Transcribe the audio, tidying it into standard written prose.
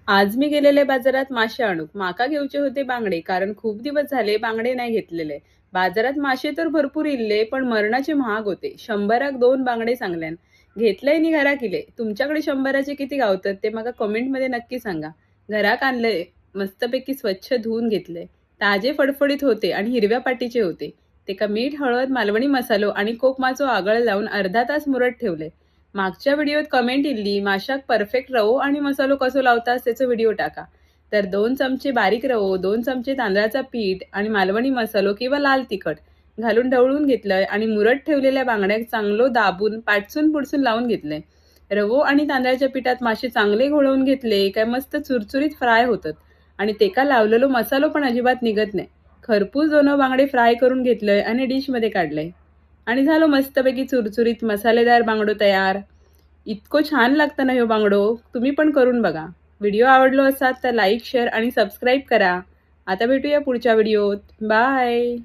आज मी गेलेले बाजारात मासे आणूक. माका घेऊचे होते बांगडे, कारण खूप दिवस झाले बांगडे नाही घेतलेले. बाजारात मासे तर भरपूर इल्ले, पण मरणाचे महाग होते. 100 2 बांगडे सांगल्यान. घेतलंय नि घराक इले. तुमच्याकडे 100चे किती गावतात ते मला कमेंटमध्ये नक्की सांगा. घराक आणलंय, मस्तपैकी स्वच्छ धुवून घेतले. ताजे फडफडीत होते आणि हिरव्या पाटीचे होते. तेका मीठ, हळद, मालवणी मसालो आणि कोकमाचो आगळ लावून अर्धा तास मुरत ठेवले. मागच्या व्हिडिओत कमेंट इल्ली, माशाक परफेक्ट रवो आणि मसालो कसो लावतास त्याचा व्हिडिओ टाका. तर 2 चमचे बारीक रवो, 2 चमचे तांदळाचा पीठ आणि मालवणी मसालो किंवा लाल तिखट घालून ढवळून घेतलंय आणि मुरत ठेवलेल्या बांगड्याक चांगलो दाबून पाटसून पुडसून लावून घेतलंय. रवो आणि तांदळाच्या पिठात मासे चांगले घोळवून घेतले काय मस्त चुरचुरीत फ्राय होतात आणि तेका लावलेलो मसालो पण अजिबात निघत नाही. खरपूस 2 बांगडे फ्राय करून घेतलंय आणि डिशमध्ये काढलंय. आणि झालो मस्तपैकी चुरचुरीत मसालेदार बांगडो तयार. इतको छान लागतं ना ह्यो बांगडो. तुम्ही पण करून बघा. व्हिडिओ आवडलो असाल तर लाईक, शेअर आणि सबस्क्राईब करा. आता भेटूया पुढच्या व्हिडिओत. बाय.